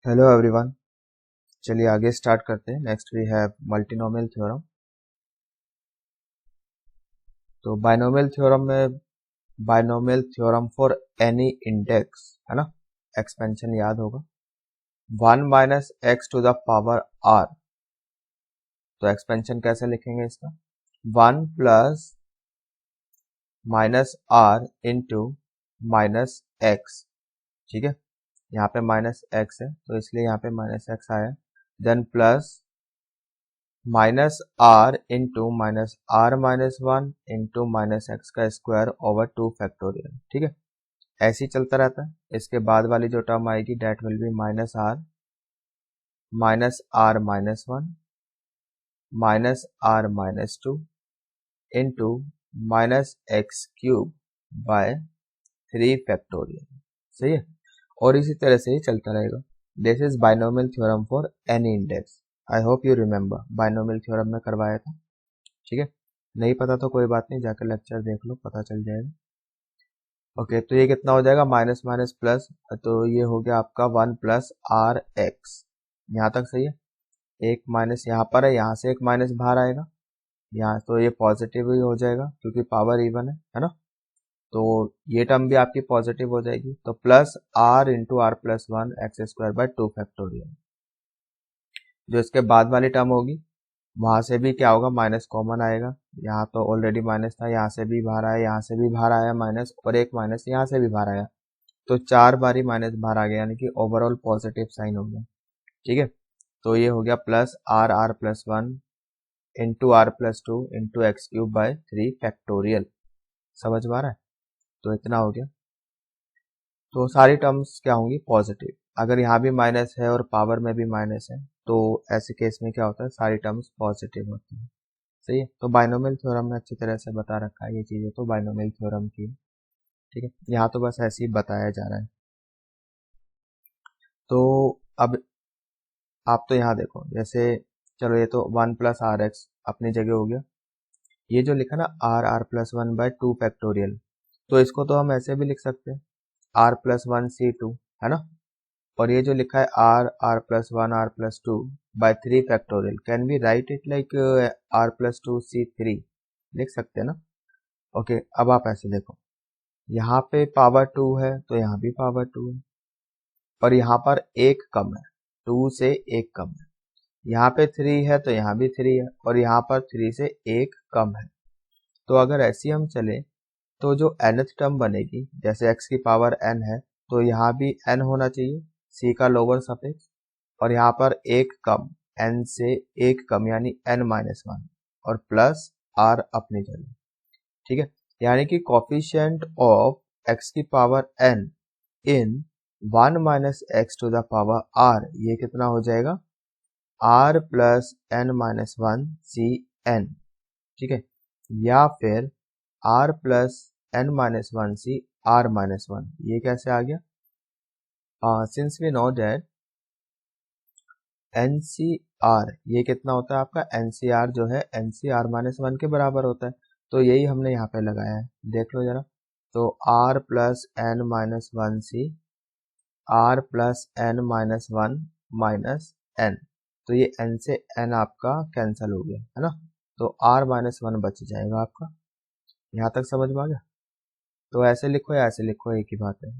Hello everyone. चलिए आगे start करते हैं। Next we have multinomial theorem. तो बाइनोमियल थ्योरम में binomial theorem for any index है ना, एक्सपेंशन याद होगा 1 minus x to the power r. तो एक्सपेंशन कैसे लिखेंगे इसका 1 plus minus r into minus x. ठीक है, यहाँ पे माइनस एक्स है तो इसलिए यहाँ पे माइनस एक्स आया। Then plus minus r into minus r minus 1 into minus x का स्क्वायर ओवर 2 फैक्टोरियल। ठीक है, ऐसे ही चलता रहता है। इसके बाद वाली जो टर्म आएगी that will be minus r minus 1 minus r minus 2 into minus x cube by 3 factorial. सही है, और इसी तरह से ही चलता रहेगा। This is binomial theorem for any index. I hope you remember, binomial theorem में करवाया था। ठीक है, नहीं पता तो कोई बात नहीं, जाकर लेक्चर देख लो, पता चल जाएगा। ओके, तो ये कितना हो जाएगा माइनस माइनस प्लस, तो ये हो गया आपका 1 प्लस आर एक्स। यहाँ तक सही है। एक माइनस यहाँ पर है, यहाँ से एक माइनस बाहर आएगा, यहाँ तो ये पॉजिटिव ही हो जाएगा क्योंकि पावर इवन है ना। तो ये टर्म भी आपकी पॉजिटिव हो जाएगी। तो plus r into r plus 1 x square by 2 factorial. जो इसके बाद वाली टर्म होगी वहां से भी क्या होगा, माइनस कॉमन आएगा। यहाँ तो ऑलरेडी माइनस था, यहाँ से भी बाहर आया, यहाँ से भी बाहर आया माइनस, और एक माइनस यहाँ से भी बाहर आया। तो 4 बारी माइनस बाहर आ गया, यानी कि ओवरऑल पॉजिटिव साइन हो गया। ठीक है, तो ये हो गया plus r r plus 1 into r plus 2 into x cube by 3 factorial. समझ में आ रहा है? तो इतना हो गया। तो सारी टर्म्स क्या होंगी, पॉजिटिव। अगर यहाँ भी माइनस है और पावर में भी माइनस है तो ऐसे केस में क्या होता है, सारी टर्म्स पॉजिटिव होती है। सही है, तो बाइनोमियल थ्योरम में अच्छी तरह से बता रखा है ये चीजें तो बाइनोमियल थ्योरम की। ठीक है, यहाँ तो बस ऐसे ही बताया जा रहा है। तो अब आप तो यहाँ देखो, जैसे चलो ये तो 1 प्लस आर एक्स अपनी जगह हो गया। ये जो लिखा ना r r plus 1 by 2 factorial, तो इसको तो हम ऐसे भी लिख सकते हैं आर प्लस 1 सी 2, है ना। और ये जो लिखा है r r plus 1 r plus 2 by 3 factorial, can we write it like r plus 2 C 3, लिख सकते हैं ना। ओके, अब आप ऐसे देखो, यहाँ पे पावर 2 है तो यहाँ भी पावर 2 है, और यहाँ पर एक कम है, 2 से एक कम है। यहाँ पे 3 है तो यहाँ भी 3 है, और यहाँ पर 3 से एक कम है। तो अगर ऐसी हम चले तो जो nth टर्म बनेगी, जैसे x की पावर n है तो यहाँ भी n होना चाहिए, c का लोअर सफिक्स, और यहाँ पर एक कम, n से एक कम यानी n माइनस 1, और प्लस r अपनी जगह। ठीक है, यानी कि कोफिशिएंट ऑफ x की power n in 1 minus x to the power r, ये कितना हो जाएगा r plus n minus 1 C n। ठीक है, या फिर r plus n minus 1 C r minus 1। ये कैसे आ गया, since we know that NCR ये कितना होता है आपका, NCR जो है NCR माइनस 1 के बराबर होता है। तो यही हमने यहाँ पे लगाया है, देख लो जरा। तो r plus n minus 1 C r plus n minus 1 minus n, तो ये n से n आपका कैंसल हो गया है ना। तो r माइनस 1 बच जाएगा आपका। यहाँ तक समझ में आ गया? तो ऐसे लिखो या ऐसे लिखो, एक ही बात है।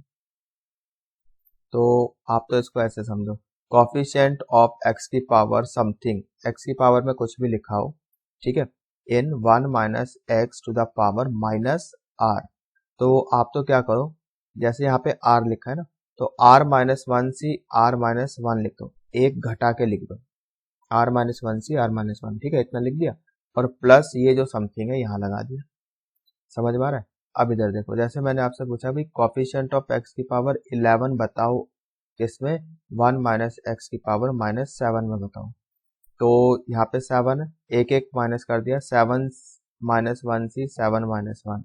तो आप तो इसको ऐसे समझो, कोफिशिएंट ऑफ x की पावर समथिंग, x की पावर में कुछ भी लिखा हो, ठीक है, in 1 minus x to the power minus r। तो आप तो क्या करो, जैसे यहाँ पे r लिखा है ना, तो r minus 1 C r minus 1 लिख दो, एक घटा के लिख दो, r minus 1 C r minus 1। ठीक है, इतना लिख दिया, और प्लस ये जो समथिंग है यहाँ लगा दिया। समझ में आ रहा है? अब इधर देखो, जैसे मैंने आपसे पूछा भी कोफिशिएंट ऑफ x की पावर 11 बताओ, किसमें 1 माइनस एक्स की पावर माइनस 7 में बताओ। तो यहाँ पे 7 है, एक एक माइनस कर दिया, 7 माइनस 1 सी 7 माइनस 1,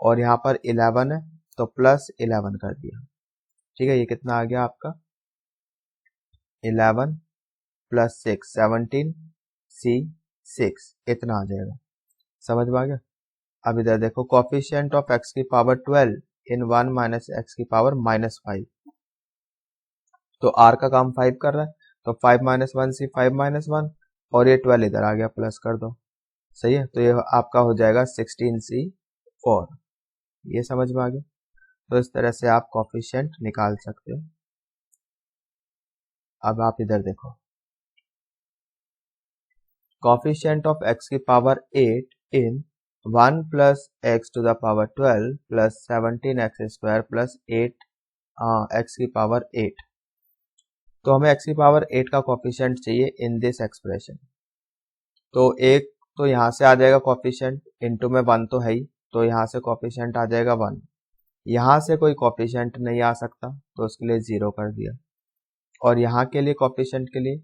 और यहाँ पर 11 है तो प्लस 11 कर दिया। ठीक है, ये कितना आ गया आपका 11 प्लस 6 17 सी 6, इतना आ जाएगा। समझ में आ गया? अब इधर देखो, कोफिशिएंट ऑफ x की पावर 12 इन 1 माइनस एक्स की पावर माइनस 5। तो आर का काम 5 कर रहा है, तो 5 माइनस 1 सी 5 माइनस 1, और ये 12 इधर आ गया, प्लस कर दो। सही है, तो ये आपका हो जाएगा 16C4। ये समझ में आ गया। तो इस तरह से आप कोफिशिएंट निकाल सकते हो। अब आप इधर देखो, कोफिशिएंट ऑफ x की power 8 in 1 plus x to the power 12 plus 17x² plus 8 x की पावर 8। तो हमें x की पावर 8 का कोफिशिएंट चाहिए इन दिस एक्सप्रेशन। तो एक तो यहाँ से आ जाएगा कोफिशिएंट, इनटू में 1 तो है ही, तो यहाँ से कोफिशिएंट आ जाएगा 1। यहाँ से कोई कोफिशिएंट नहीं आ सकता, तो उसके लिए 0 कर दिया। और यहाँ के लिए कोफिशिएंट के लिए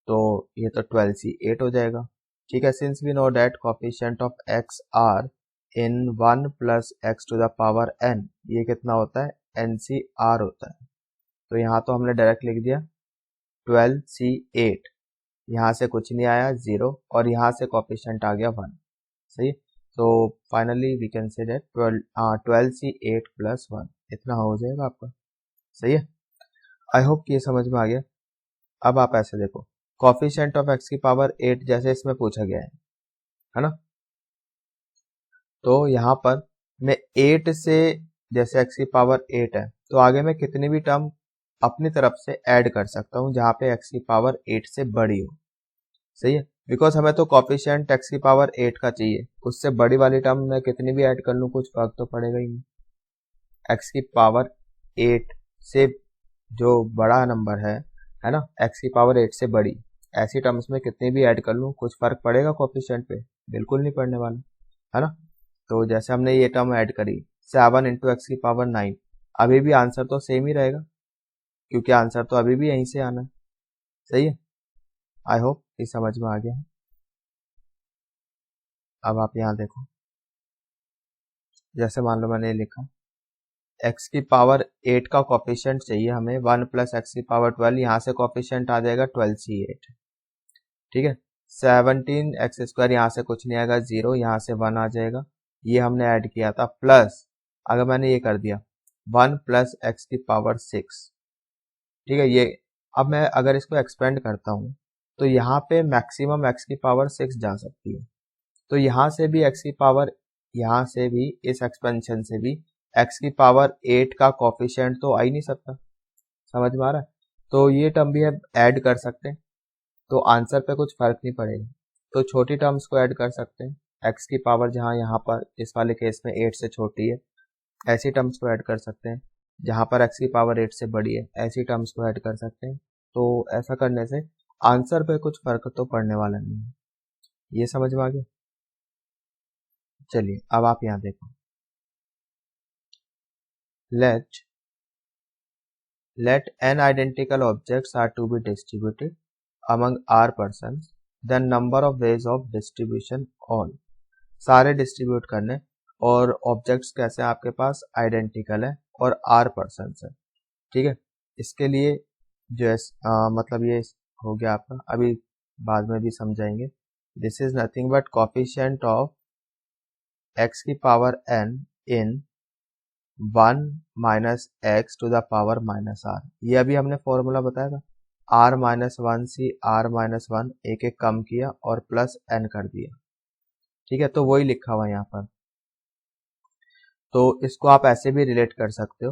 तो ये तो 12C8 हो जाएगा। ठीक है, since we know that coefficient of x r in 1 plus x to the power n, ये कितना होता है, NCR होता है। तो यहाँ तो हमने डायरेक्ट लिख दिया 12C8, यहाँ से कुछ नहीं आया 0, और यहाँ से कोफिशिएंट आ गया 1। सही, तो finally we can say that 12C8 plus 1 इतना हो जाएगा आपका। सही है, आई होप कि ये समझ में आ गया। अब आप ऐसे देखो, कोफिशिएंट ऑफ x की पावर 8 जैसे इसमें पूछा गया है ना, तो यहाँ पर मैं 8 से, जैसे x की पावर 8 है, तो आगे मैं कितनी भी टर्म अपनी तरफ से ऐड कर सकता हूँ जहाँ पे x की पावर 8 से बड़ी हो। सही है, बिकॉज हमें तो कोफिशिएंट x की पावर 8 का चाहिए, उससे बड़ी वाली टर्म मैं कितनी भी ऐड कर लूँ कुछ फर्क तो पड़ेगा ही नहीं। x की पावर 8 से जो बड़ा नंबर है ना, x की पावर 8 से बड़ी, ऐसी टर्म्स में कितनी भी ऐड कर लूँ कुछ फर्क पड़ेगा कोफिशिएंट पे, बिल्कुल नहीं पड़ने वाला, है ना। तो जैसे हमने ये टर्म ऐड करी 7 इंटू एक्स की पावर 9, अभी भी आंसर तो सेम ही रहेगा, क्योंकि आंसर तो अभी भी यहीं से आना है। सही है, आई होप ये समझ में आ गया है। अब आप यहाँ देखो, जैसे मान लो मैंने लिखा x की पावर 8 का कोफिशिएंट चाहिए हमें 1 प्लस एक्स की पावर 12, यहाँ से कोफिशिएंट आ जाएगा 12C8। ठीक है, 17x², यहाँ से कुछ नहीं आएगा 0, यहाँ से 1 आ जाएगा, ये हमने ऐड किया था, प्लस अगर मैंने ये कर दिया 1 प्लस एक्स की पावर 6। ठीक है, ये अब मैं अगर इसको एक्सपेंड करता हूँ तो यहाँ पे मैक्सिमम x की पावर 6 जा सकती है, तो यहाँ से भी x की पावर, यहाँ से भी इस एक्सपेंशन से भी x की पावर 8 का कोफिशिएंट तो आ ही नहीं सकता। समझ में आ रहा है, तो ये टर्म भी हम ऐड कर सकते हैं, तो आंसर पे कुछ फर्क नहीं पड़ेगा। तो छोटी टर्म्स को ऐड कर सकते हैं, x की पावर जहाँ यहाँ पर इस वाले केस में 8 से छोटी है, ऐसी टर्म्स को ऐड कर सकते हैं। जहाँ पर x की पावर 8 से बड़ी है, ऐसी टर्म्स को ऐड कर सकते हैं। तो ऐसा करने से आंसर पे कुछ फर्क तो पड़ने वाला नहीं है। ये समझ में आ गया। चलिए अब आप यहाँ देखो, let n identical objects are to be distributed among r persons, then number of ways of distribution all। सारे डिस्ट्रीब्यूट करने, और ऑब्जेक्ट्स कैसे आपके पास आइडेंटिकल है और r पर्सन्स है। ठीक है, इसके लिए जो है मतलब ये हो गया आपका, अभी बाद में भी समझाएंगे। This is nothing but coefficient of x की power n in 1 minus x to the power minus r. ये अभी हमने फॉर्मूला बताया था, r minus 1c r minus 1 एक एक कम किया और प्लस n कर दिया। ठीक है, तो वही लिखा हुआ यहाँ पर, तो इसको आप ऐसे भी रिलेट कर सकते हो।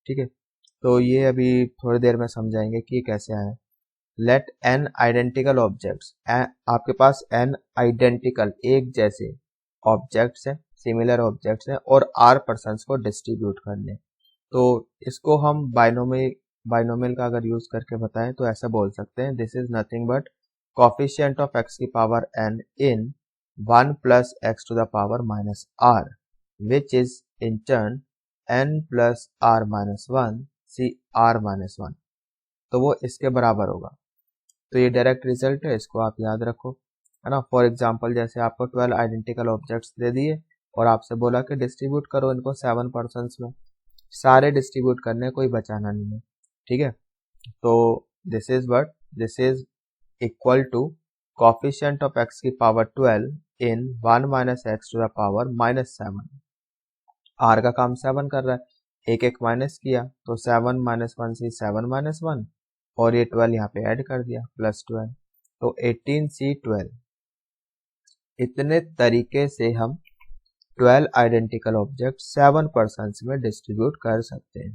ठीक है, तो ये अभी थोड़ी देर में समझाएंगे कि कैसे आया। लेट n आइडेंटिकल ऑब्जेक्ट्स, आपके पास n आइडेंटिकल एक जैसे ऑब्जेक्ट्स हैं, सिमिलर ऑब्जेक्ट्स हैं, और r पर्सन्स को डिस्ट्रीब्यूट करने। तो इसको हम बाइनोमियल का अगर यूज करके बताएं तो ऐसा बोल सकते हैं, this is nothing but coefficient of x की power n in 1 plus x to the power minus r, which is in turn n plus r minus 1 c r minus 1, तो वो इसके बराबर होगा। तो ये डायरेक्ट रिजल्ट है, इसको आप याद रखो, है ना। फॉर एग्जांपल जैसे आपको 12 आइडेंटिकल ऑब्जेक्ट्स दे दिए और आपसे बोला कि डिस्ट्रीब्यूट करो इनको 7 पर्सन्स में, सारे डिस्ट्रीब्यूट करने, कोई बचाना नहीं है। ठीक है, तो this is equal to coefficient of x की power 12 in 1 minus x to the power minus 7। r का काम 7 कर रहा है, एक एक माइनस किया तो 7 माइनस 1 से 7 माइनस 1 और ये 12 यहाँ पे ऐड कर दिया प्लस 12 तो 18C12। इतने तरीके से हम 12 आइडेंटिकल ऑब्जेक्ट 7 पर्सन्स में डिस्ट्रीब्यूट कर सकते हैं।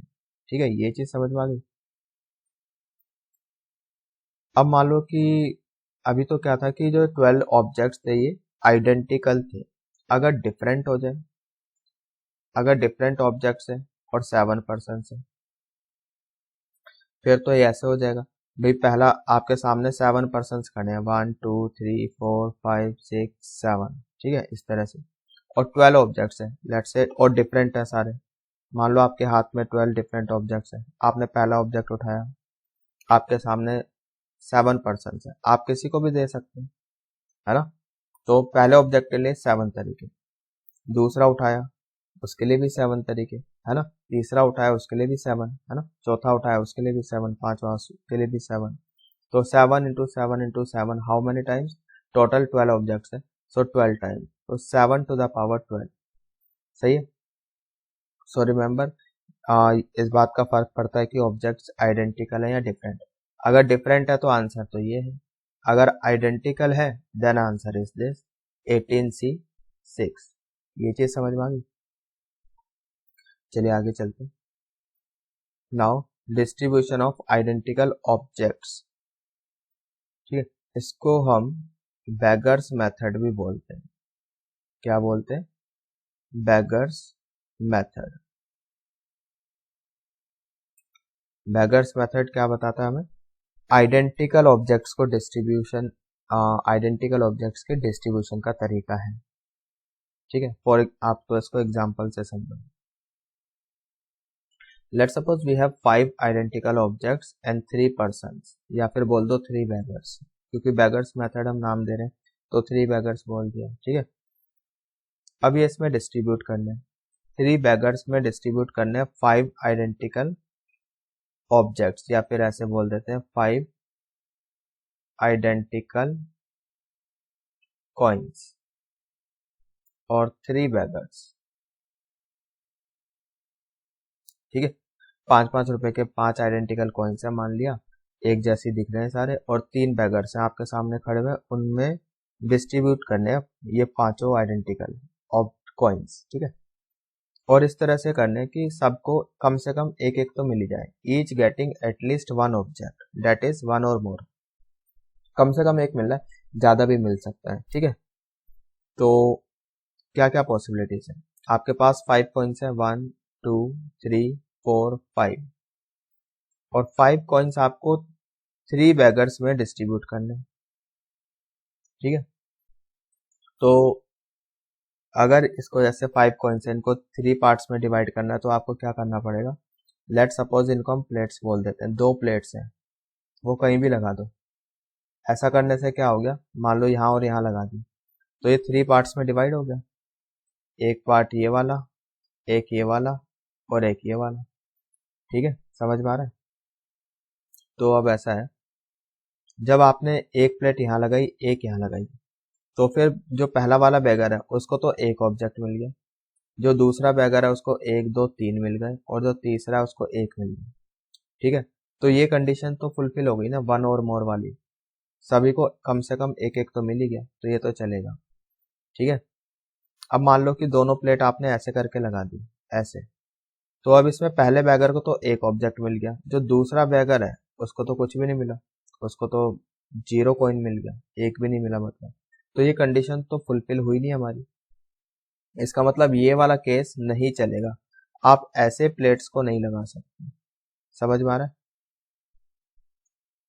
ठीक है, ये चीज समझ में आ गई। अब मान लो कि अभी तो क्या था कि जो 12 ऑब्जेक्ट्स थे ये आइडेंटिकल थे। अगर डिफरेंट हो जाए, अगर डिफरेंट ऑब्जेक्ट्स है और 7 पर्सन है, फिर तो ये ऐसे हो जाएगा भाई, पहला आपके सामने 7 पर्सन खड़े हैं, 1 2 3 4 5 6 7, ठीक है, इस तरह से, और 12 ऑब्जेक्ट्स हैं लेट्स से, और डिफरेंट है सारे। मान लो आपके हाथ में 12 डिफरेंट ऑब्जेक्ट्स हैं, आपने पहला ऑब्जेक्ट उठाया, आपके सामने 7 पर्सन है, आप किसी को भी दे सकते हैं, है ना। तो पहले ऑब्जेक्ट के लिए 7 तरीके, दूसरा उठाया उसके लिए भी 7 तरीके, है ना, तीसरा उठाया उसके लिए भी 7, है ना, चौथा उठाया उसके लिए भी 7, पांचवा उसके लिए भी 7। तो 7 into 7 into 7 how many times, total 12 objects है, सो 12 टाइम्स, तो 7 टू द पावर 12। सही है। सो रिमेंबर, इस बात का फर्क पड़ता है कि ऑब्जेक्ट्स आइडेंटिकल है या डिफरेंट। अगर डिफरेंट है तो आंसर तो ये है, अगर आइडेंटिकल है then answer is this 18C6। ये चीज समझ में आ गई। चलिए आगे चलते। Now distribution of identical objects, ठीक है, इसको हम बेगर्स मेथड भी बोलते हैं। क्या बोलते हैं? Beggars method. बेगर्स मेथड क्या बताता है हमें? आइडेंटिकल ऑब्जेक्ट्स को डिस्ट्रीब्यूशन, आइडेंटिकल ऑब्जेक्ट्स के डिस्ट्रीब्यूशन का तरीका है। ठीक है, फॉर आप तो इसको एग्जांपल से समझो। Let's suppose we have 5 identical objects and 3 persons, या फिर बोल दो 3 बेगर्स, क्योंकि बेगर्स मेथड हम नाम दे रहे हैं तो 3 बेगर्स बोल दिया। ठीक है, अब ये इसमें डिस्ट्रीब्यूट करने, 3 बेगर्स में डिस्ट्रीब्यूट करने 5 आइडेंटिकल ऑब्जेक्ट्स, या फिर ऐसे बोल देते हैं 5 आइडेंटिकल कॉइन्स और 3 बेगर्स। ठीक है, 5-5 रुपए के 5 आइडेंटिकल कॉइन्स है मान लिया, एक जैसी दिख रहे हैं सारे, और 3 बेगर्स हैं आपके सामने खड़े हुए, उनमें डिस्ट्रीब्यूट करने हैं ये पांचों आइडेंटिकल कॉइन्स। ठीक है, और इस तरह से करने कि सबको कम से कम एक एक तो मिल ही जाए, each getting at least 1 object that is 1 और मोर। कम से कम एक मिल रहा है, ज्यादा भी मिल सकता है। ठीक है, तो क्या क्या पॉसिबिलिटीज है, आपके पास 5 कॉइन्स है, 1 2 3 4 5, और 5 कॉइन्स आपको 3 बेगर्स में डिस्ट्रीब्यूट करने। ठीक है, तो अगर इसको जैसे 5 कॉइन्स है, इनको 3 पार्ट्स में डिवाइड करना है, तो आपको क्या करना पड़ेगा, लेट सपोज इनको हम प्लेट्स बोल देते हैं, 2 प्लेट्स हैं, वो कहीं भी लगा दो। ऐसा करने से क्या हो गया, मान लो यहाँ और यहाँ लगा दी, तो ये 3 पार्ट्स में डिवाइड हो गया, एक पार्ट ये वाला, एक ये वाला, और एक ये वाला। ठीक है, समझ में आ रहा है। तो अब ऐसा है, जब आपने एक प्लेट यहाँ लगाई, एक यहाँ लगाई, तो फिर जो पहला वाला बैगर है उसको तो एक ऑब्जेक्ट मिल गया, जो दूसरा बैगर है उसको 1 2 3 मिल गए, और जो तीसरा है उसको 1 मिल गया। ठीक है, तो ये कंडीशन तो फुलफिल हो गई ना, 1 और मोर वाली, सभी को कम से कम एक एक तो मिल ही गया, तो ये तो चलेगा। ठीक है, अब मान लो कि दोनों प्लेट आपने ऐसे करके लगा दी, ऐसे, तो अब इसमें पहले बैगर को तो एक ऑब्जेक्ट मिल गया, जो दूसरा बैगर है उसको तो कुछ भी नहीं मिला, उसको तो 0 कॉइन मिल गया, एक भी नहीं मिला, मतलब तो ये कंडीशन तो फुलफिल हुई नहीं हमारी। इसका मतलब ये वाला केस नहीं चलेगा, आप ऐसे प्लेट्स को नहीं लगा सकते। समझ में आ रहा है।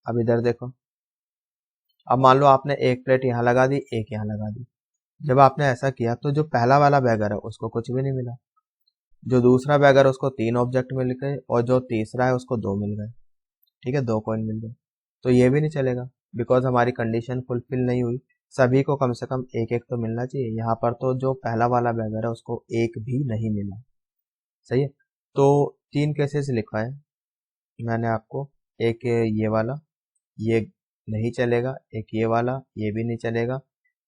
अब इधर देखो, अब मान लो आपने एक प्लेट यहाँ लगा दी, एक यहाँ लगा दी, जब आपने ऐसा किया तो जो पहला वाला बैगर है उसको कुछ भी नहीं मिला, जो दूसरा बैगर है उसको 3 ऑब्जेक्ट मिल गए, और जो तीसरा है उसको 2 मिल गए। ठीक है, 2 कॉइन मिल गए, तो ये भी नहीं चलेगा, बिकॉज हमारी कंडीशन फुलफिल नहीं हुई, सभी को कम से कम एक एक तो मिलना चाहिए। यहाँ पर तो जो पहला वाला बैगर है उसको एक भी नहीं मिला। सही है, तो 3 केसेस लिखा है मैंने आपको, एक ये वाला, ये नहीं चलेगा, एक ये वाला, ये भी नहीं चलेगा,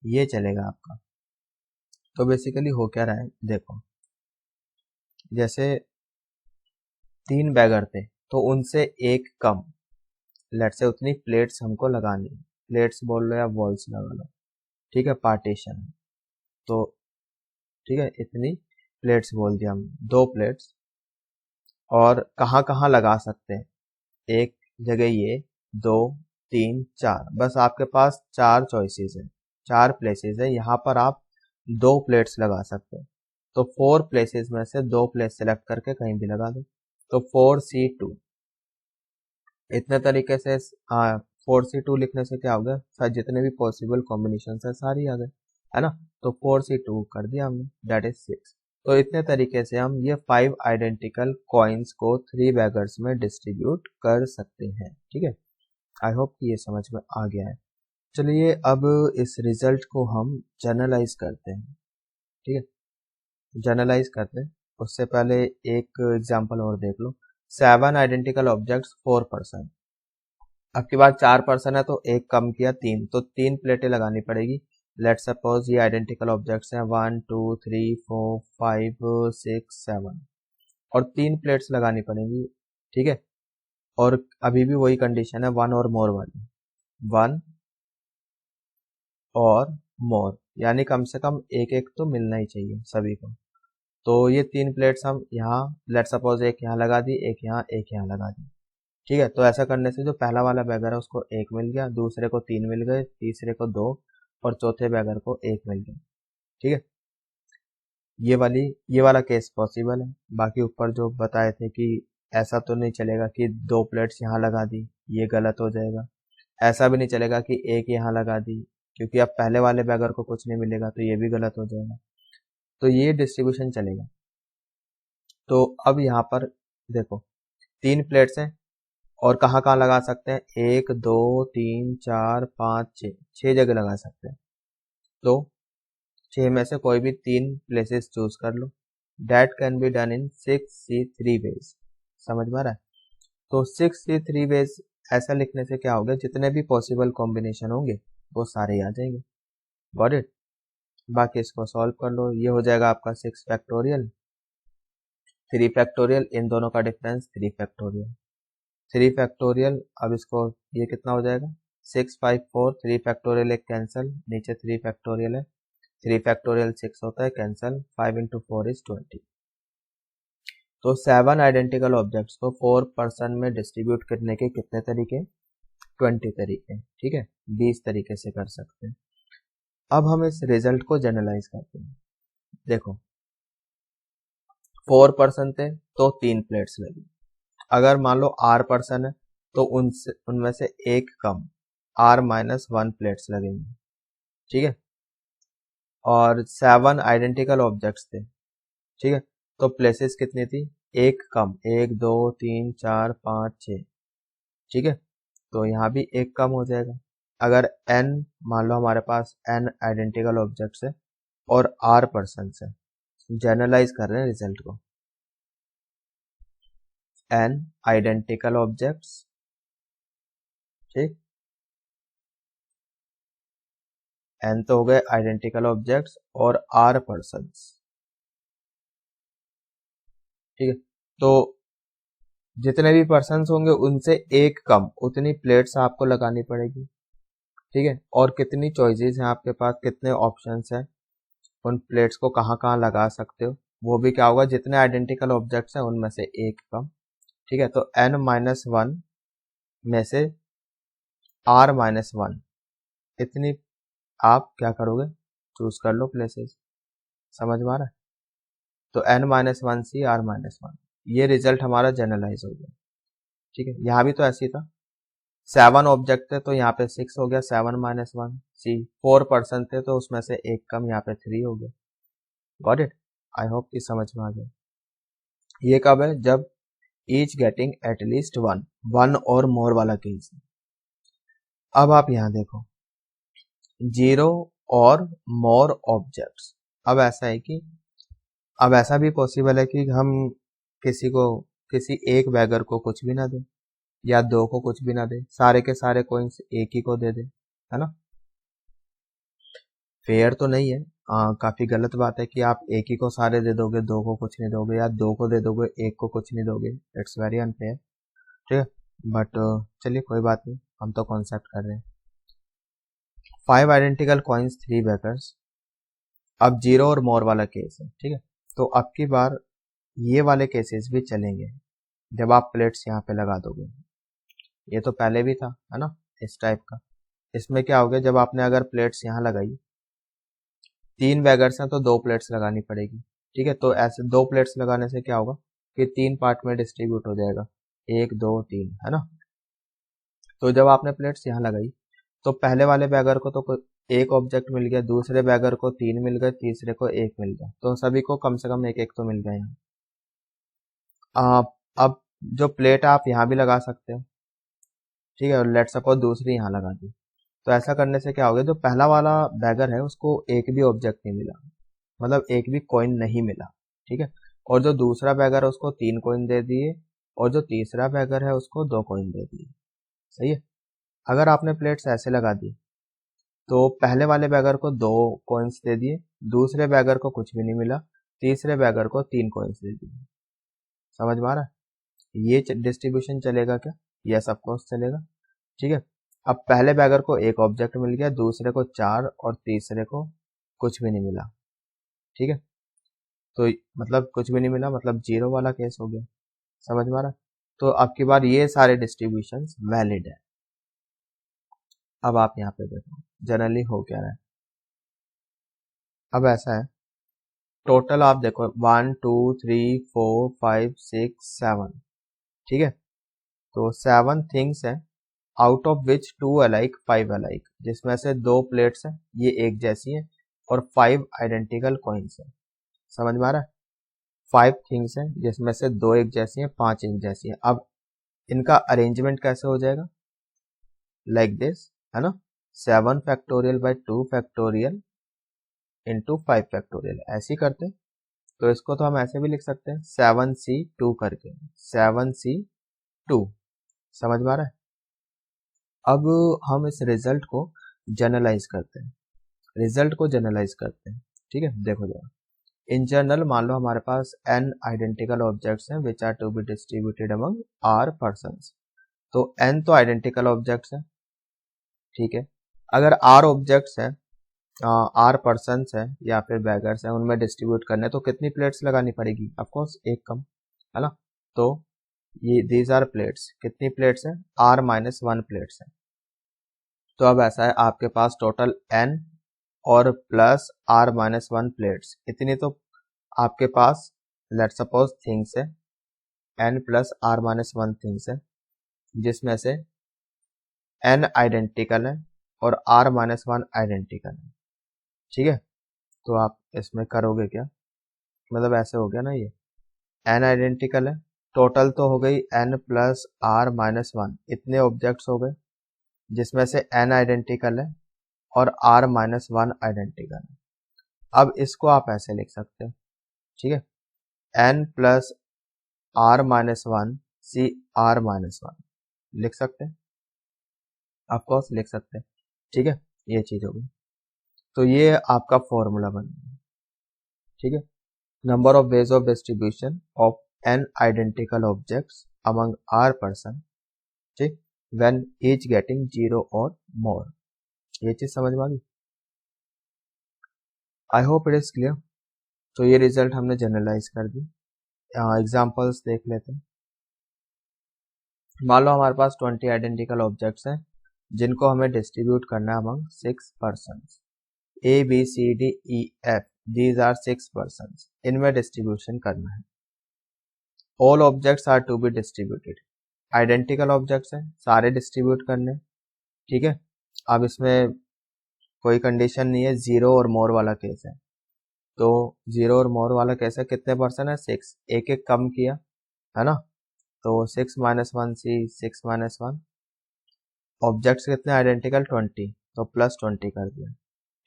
ये चलेगा आपका। तो बेसिकली हो क्या रहा है देखो, जैसे 3 बैगर थे तो उनसे एक कम, लेट से उतनी प्लेट्स हमको लगानी, प्लेट्स बोल लो या वॉल्स लगा लो, ठीक है, पार्टीशन। तो ठीक है, इतनी प्लेट्स बोल दिया हमने, 2 प्लेट्स। और कहाँ कहाँ लगा सकते हैं, एक जगह ये, 2, 3, 4, बस आपके पास 4 चॉइसेस है, 4 प्लेसेस है, यहाँ पर आप 2 प्लेट्स लगा सकते हैं। तो 4 प्लेसेस में से 2 प्लेस सेलेक्ट करके कहीं भी लगा दो। तो 4C2 इतने तरीके से, हाँ, 4C2 लिखने से क्या हो गया, सर जितने भी पॉसिबल कॉम्बिनेशन है सारी आ गए, है ना। तो 4C2 कर दिया हमने, दैट इज 6। तो इतने तरीके से हम ये 5 आइडेंटिकल कॉइन्स को 3 बैगर्स में डिस्ट्रीब्यूट कर सकते हैं, ठीक है। आई होप कि ये समझ में आ गया है। चलिए अब इस रिजल्ट को हम जनरलाइज करते हैं, ठीक है, जनरलाइज करते हैं। उससे पहले एक एग्जांपल और देख लो। 7 आइडेंटिकल ऑब्जेक्ट्स 4 पर्सन, आपके पास 4 पर्सन है तो एक कम किया 3, तो 3 प्लेटें लगानी पड़ेगी। लेट सपोज ये आइडेंटिकल ऑब्जेक्ट्स हैं 1 2 3 4 5 6 7, और 3 प्लेट्स लगानी पड़ेंगी, ठीक है। और अभी भी वही कंडीशन है, 1 और मोर वाली, 1 और मोर, यानी कम से कम एक एक तो मिलना ही चाहिए सभी को। तो ये 3 प्लेट्स हम यहाँ, लेट सपोज एक यहाँ लगा दी, एक यहाँ लगा दी, ठीक है। तो ऐसा करने से जो पहला वाला बैगर है उसको 1 मिल गया, दूसरे को 3 मिल गए, तीसरे को 2, और चौथे बैगर को 1 मिल गया, ठीक है। ये वाला केस पॉसिबल है। बाकी ऊपर जो बताए थे कि ऐसा तो नहीं चलेगा कि 2 प्लेट्स यहाँ लगा दी, ये गलत हो जाएगा। ऐसा भी नहीं चलेगा कि एक यहाँ लगा दी, क्योंकि अब पहले वाले बैगर को कुछ नहीं मिलेगा, तो ये भी गलत हो जाएगा। तो ये डिस्ट्रीब्यूशन चलेगा। तो अब यहाँ पर देखो 3 प्लेट्स हैं, और कहाँ कहाँ लगा सकते हैं, 1 2 3 4 5 6, 6 जगह लगा सकते हैं। तो 6 में से कोई भी 3 प्लेसेस चूज कर लो। That can be done in 6C3 ways. समझ में आ रहा है। तो 6C3 वेज ऐसा लिखने से क्या होगा, जितने भी पॉसिबल कॉम्बिनेशन होंगे वो सारे आ जाएंगे। Got it. बाकी इसको सॉल्व कर लो, ये हो जाएगा आपका 6 फैक्टोरियल, 3 फैक्टोरियल, इन दोनों का डिफरेंस 3 फैक्टोरियल, 3 फैक्टोरियल। अब इसको ये कितना हो जाएगा, 6 5 4, 3 फैक्टोरियल एक कैंसिल, नीचे 3 फैक्टोरियल है, 3 फैक्टोरियल 6 होता है, कैंसिल, 5 into 4 is 20। तो 7 आइडेंटिकल ऑब्जेक्ट्स को 4 पर्सन में डिस्ट्रीब्यूट करने के कितने तरीके, 20 तरीके, ठीक है, 20 तरीके से कर सकते हैं। अब हम इस रिजल्ट को जनरलाइज करते हैं। देखो 4 पर्सन थे तो 3 प्लेट्स लगी। अगर मान लो R पर्सन है तो उनमें से एक कम, R-1 प्लेट्स लगेंगी, ठीक है। और 7 आइडेंटिकल ऑब्जेक्ट्स थे, ठीक है, तो प्लेसेस कितनी थी, एक कम, 1 2 3 4 5 6, ठीक है। तो यहाँ भी एक कम हो जाएगा। अगर n, मान लो हमारे पास n आइडेंटिकल ऑब्जेक्ट्स है और R पर्सन है, जनरलाइज कर रहे हैं रिजल्ट को, n आइडेंटिकल ऑब्जेक्ट्स, ठीक, n तो हो गए आइडेंटिकल ऑब्जेक्ट्स और R पर्सन, ठीक है। तो जितने भी पर्सन होंगे उनसे एक कम उतनी प्लेट्स आपको लगानी पड़ेगी, ठीक है। और कितनी चॉइसेस हैं आपके पास, कितने ऑप्शंस हैं, उन प्लेट्स को कहाँ कहाँ लगा सकते हो, वो भी क्या होगा, जितने आइडेंटिकल ऑब्जेक्ट्स हैं उनमें से एक कम, ठीक है। तो n-1 में से R-1 इतनी आप क्या करोगे, चूज कर लो प्लेसेस। समझ में आ रहा है। तो n-1C R-1, ये रिजल्ट हमारा जनरलाइज हो गया, ठीक है। यहाँ भी तो ऐसे ही था, 7 ऑब्जेक्ट थे तो यहाँ पे 6 हो गया, 7-1C। 4 पर्सन थे तो उसमें से एक कम, यहाँ पे 3 हो गया। Got it. आई होप कि समझ में आ गया। ये कब है, जब ईच गेटिंग एटलीस्ट वन और मोर वाला केस। अब आप यहाँ देखो 0 और मोर ऑब्जेक्ट्स। अब ऐसा है कि अब ऐसा भी पॉसिबल है कि हम किसी एक बैगर को कुछ भी ना दे, या 2 को कुछ भी ना दे, सारे के सारे कॉइन्स एक ही को दे दे, है ना। फेयर तो नहीं है, काफी गलत बात है कि आप एक ही को सारे दे दोगे, दो को कुछ नहीं दोगे, या दो को दे दोगे एक को कुछ नहीं दोगे। इट्स वेरी अनफेयर, ठीक है। बट चलिए कोई बात नहीं, हम तो कॉन्सेप्ट कर रहे हैं। 5 आइडेंटिकल कॉइन्स 3 बेकर्स। अब जीरो और मोर वाला केस है, ठीक है। तो अब की बार ये वाले केसेस भी चलेंगे जब आप प्लेट्स यहाँ पे लगा दोगे। ये तो पहले भी था, है ना, इस टाइप का। इसमें क्या हो गया, जब आपने अगर प्लेट्स यहाँ लगाई, 3 बैगर्स हैं तो 2 प्लेट्स लगानी पड़ेगी, ठीक है। तो ऐसे 2 प्लेट्स लगाने से क्या होगा कि 3 पार्ट में डिस्ट्रीब्यूट हो जाएगा, 1 2 3, है ना। तो जब आपने प्लेट्स यहाँ लगाई तो पहले वाले बैगर को तो एक ऑब्जेक्ट मिल गया, दूसरे बैगर को 3 मिल गए, तीसरे को 1 मिल गया, तो सभी को कम से कम एक एक तो मिल गया यहाँ। अब जो प्लेट आप यहाँ भी लगा सकते हो, ठीक है, और लेट सपोज दूसरी यहाँ लगा दी। तो ऐसा करने से क्या हो गया, जो पहला वाला बैगर है उसको एक भी ऑब्जेक्ट नहीं मिला, मतलब एक भी कॉइन नहीं मिला, ठीक है। और जो दूसरा बैगर है उसको 3 कॉइन दे दिए, और जो तीसरा बैगर है उसको 2 कॉइन दे दिए, सही है। अगर आपने प्लेट्स ऐसे लगा दी तो पहले वाले बैगर को 2 कॉइन्स दे दिए, दूसरे बैगर को कुछ भी नहीं मिला, तीसरे बैगर को 3 कॉइन्स दे दिए। समझ में आ रहा है, ये डिस्ट्रीब्यूशन चलेगा क्या? यस ऑफ कोर्स चलेगा, ठीक है। अब पहले बैगर को एक ऑब्जेक्ट मिल गया, दूसरे को 4 और तीसरे को कुछ भी नहीं मिला, ठीक है। तो मतलब कुछ भी नहीं मिला, मतलब जीरो वाला केस हो गया। समझ में आ रहा है? तो अब की बार ये सारे डिस्ट्रीब्यूशंस वैलिड है। अब आप यहाँ पे देखो जनरली हो क्या रहा है। अब ऐसा है, टोटल आप देखो 1 2 3 4 5 6 7, ठीक है। तो 7 थिंग्स है, out of which 2 alike 5 alike, जिसमें से 2 प्लेट्स हैं ये एक जैसी हैं, और 5 आइडेंटिकल कॉइन्स हैं। समझ में आ रहा है? 5 थिंग्स हैं जिसमें से 2 एक जैसी हैं, 5 एक जैसी हैं। अब इनका अरेंजमेंट कैसे हो जाएगा, लाइक दिस, है ना, 7 factorial by 2 factorial into 5 factorial, ऐसे ही करते हैं। तो इसको तो हम ऐसे भी लिख सकते हैं 7C2 करके, 7C2। समझ में आ रहा है? अब हम इस रिजल्ट को जनरलाइज करते हैं, रिजल्ट को जनरलाइज करते हैं, ठीक है। देखो जरा, इन जनरल मान लो हमारे पास n आइडेंटिकल ऑब्जेक्ट्स हैं which are to be distributed among r persons. तो n तो आइडेंटिकल ऑब्जेक्ट्स हैं, ठीक है। अगर r ऑब्जेक्ट्स हैं, r पर्सन्स है या फिर बैगर्स हैं, उनमें डिस्ट्रीब्यूट करने तो कितनी प्लेट्स लगानी पड़ेगी, ऑफ कोर्स एक कम, है ना। तो ये दीज आर प्लेट्स, कितनी प्लेट्स हैं, r-1 प्लेट्स हैं। तो अब ऐसा है, आपके पास टोटल n और प्लस r-1 प्लेट्स, इतनी तो आपके पास लेट सपोज थिंग्स है, n प्लस r-1 थिंग्स है, जिसमें से n आइडेंटिकल है और r-1 आइडेंटिकल है, ठीक है। तो आप इसमें करोगे क्या, मतलब ऐसे हो गया ना, ये n आइडेंटिकल है, टोटल तो हो गई n प्लस r-1, इतने ऑब्जेक्ट्स हो गए जिसमें से n आइडेंटिकल है और r-1 आइडेंटिकल है। अब इसको आप ऐसे लिख सकते हैं, ठीक है, n प्लस r-1 सी r-1 लिख सकते हैं, ऑफकोर्स लिख सकते हैं, ठीक है। ये चीज होगी, तो ये आपका फॉर्मूला बन गया, ठीक है। Number of ways of distribution of n identical objects among r person, ठीक, व्हेन ईच गेटिंग 0 और मोर। ये चीज समझ में आ गई? I hope it is clear. तो ये रिजल्ट हमने जनरलाइज कर दी। एग्जांपल्स देख लेते हैं। मान लो हमारे पास 20 आइडेंटिकल ऑब्जेक्ट्स हैं जिनको हमें डिस्ट्रीब्यूट करना है among 6 persons, A B C D E F, these are 6 persons, इनमें डिस्ट्रीब्यूशन करना है। All objects are to be distributed, identical objects हैं, सारे डिस्ट्रीब्यूट करने, ठीक है। अब इसमें कोई कंडीशन नहीं है, 0 और मोर वाला केस है। तो 0 और मोर वाला केस है, कितने पर्सन है, 6, एक एक कम किया, है ना। तो 6-1 सी 6-1, ऑब्जेक्ट्स कितने आइडेंटिकल 20, तो +20 कर दिया,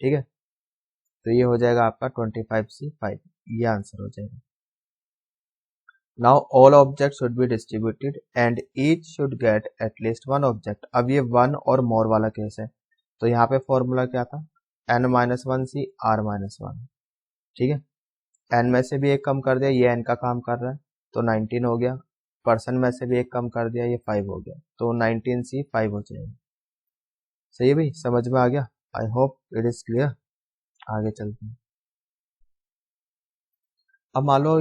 ठीक है। तो ये हो जाएगा आपका 25C5, ये आंसर हो जाएगा। Now all object should be distributed and each should get at least 1 object. अब ये 1 और मोर वाला केस है, तो यहाँ पे फॉर्मूला क्या था, n माइनस वन सी r माइनस वन। ठीक है, n में से भी एक कम कर दिया, ये n का काम कर रहा है तो 19 हो गया। पर्सन में से भी एक कम कर दिया, ये 5 हो गया, तो 19c 5 हो जाएगा। सही है भाई, समझ में आ गया? I hope it is clear. आगे चलते हैं। अब मान लो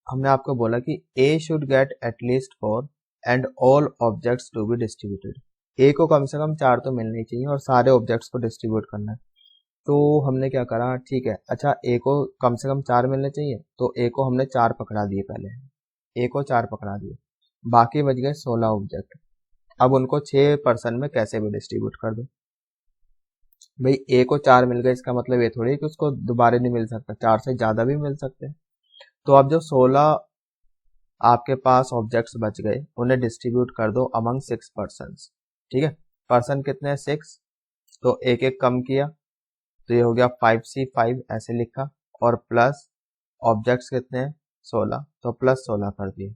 हमने आपको बोला कि a should get at least 4 and all objects to be distributed. a को कम से कम 4 तो मिलने चाहिए और सारे ऑब्जेक्ट्स को डिस्ट्रीब्यूट करना है। तो हमने क्या करा, ठीक है, अच्छा a को कम से कम 4 मिलने चाहिए, तो a को हमने 4 पकड़ा दिए, पहले a को 4 पकड़ा दिए, बाकी बच गए 16 ऑब्जेक्ट। अब उनको 6 पर्सन में कैसे भी डिस्ट्रीब्यूट कर दो। भाई a को 4 मिल गए, इसका मतलब ये थोड़ी है कि उसको दोबारा नहीं मिल सकता, 4 से ज्यादा भी मिल सकते हैं। तो अब जो 16 आपके पास ऑब्जेक्ट्स बच गए, उन्हें डिस्ट्रीब्यूट कर दो अमंग 6 पर्सन्स। ठीक है, पर्सन कितने हैं? 6, तो एक एक कम किया, तो ये हो गया 5c 5 ऐसे लिखा, और प्लस ऑब्जेक्ट्स कितने हैं? 16, तो प्लस 16 कर दिए,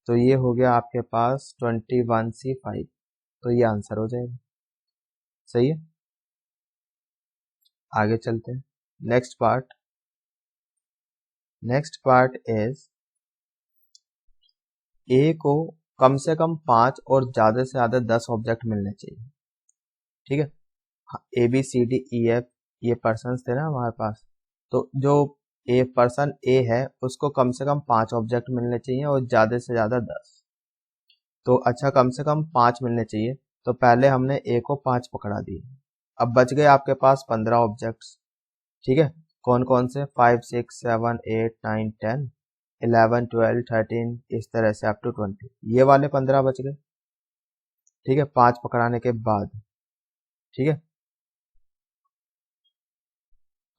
तो ये हो गया आपके पास 21c 5। तो ये आंसर हो जाएगा। सही है, आगे चलते हैं। नेक्स्ट पार्ट इज ए को कम से कम 5 और ज्यादा से ज्यादा 10 ऑब्जेक्ट मिलने चाहिए। ठीक है, A B C D E F ये पर्सन थे ना हमारे पास, तो जो पर्सन ए है उसको कम से कम 5 ऑब्जेक्ट मिलने चाहिए और ज्यादा से ज्यादा 10। तो अच्छा, कम से कम 5 मिलने चाहिए, तो पहले हमने ए को 5 पकड़ा दिए। अब बच गए आपके पास 15 ऑब्जेक्ट्स। ठीक है, कौन कौन से? 5 6 7 8 9 10 11 12 13 इस तरह से अप टू 20, ये वाले 15 बच गए। ठीक है, 5 पकड़ाने के बाद। ठीक है,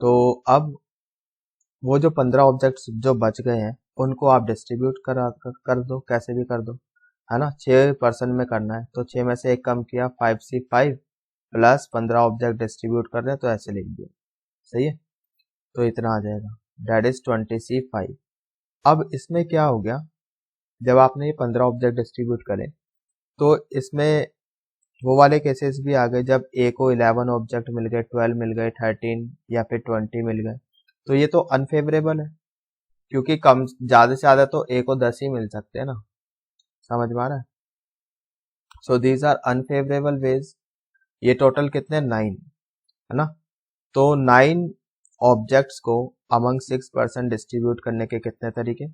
तो अब वो जो 15 ऑब्जेक्ट्स जो बच गए हैं उनको आप डिस्ट्रीब्यूट कर दो, कैसे भी कर दो, है ना। 6 पर्सन में करना है, तो 6 में से एक कम किया, 5c 5 प्लस 15 ऑब्जेक्ट डिस्ट्रीब्यूट कर रहे हैं तो ऐसे लिख दिया। सही है, तो इतना आ जाएगा, दैट इज 20c 5। अब इसमें क्या हो गया, जब आपने ये 15 ऑब्जेक्ट डिस्ट्रीब्यूट करे, तो इसमें वो वाले केसेस भी आ गए जब ए को 11 ऑब्जेक्ट मिल गए, 12 मिल गए, 13 या फिर 20 मिल गए, तो ये तो अनफेवरेबल है, क्योंकि कम ज्यादा से ज्यादा तो ए को 10 ही मिल सकते हैं ना। समझ में आ रहा है? So these are unfavourable ways. ये टोटल कितने? 9 है ना। तो 9 ऑब्जेक्ट्स को अमंग 6 पर्सन डिस्ट्रीब्यूट करने के कितने तरीके?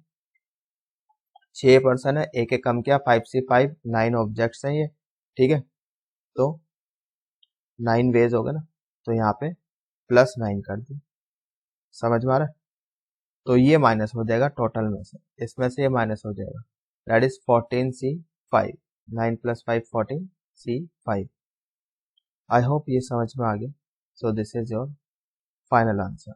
6 पर्सन है, एक एक कम किया, 5 से 5, 9 ऑब्जेक्ट्स हैं ये। ठीक है, तो 9 वेज हो गए ना, तो यहाँ पे +9 कर दी। समझ में आ रहा है? तो ये माइनस हो जाएगा टोटल में से, इसमें से ये माइनस हो जाएगा, that is 14c 5। 9 + 5 14c 5। I hope ये समझ में आ गया। So this is your final answer.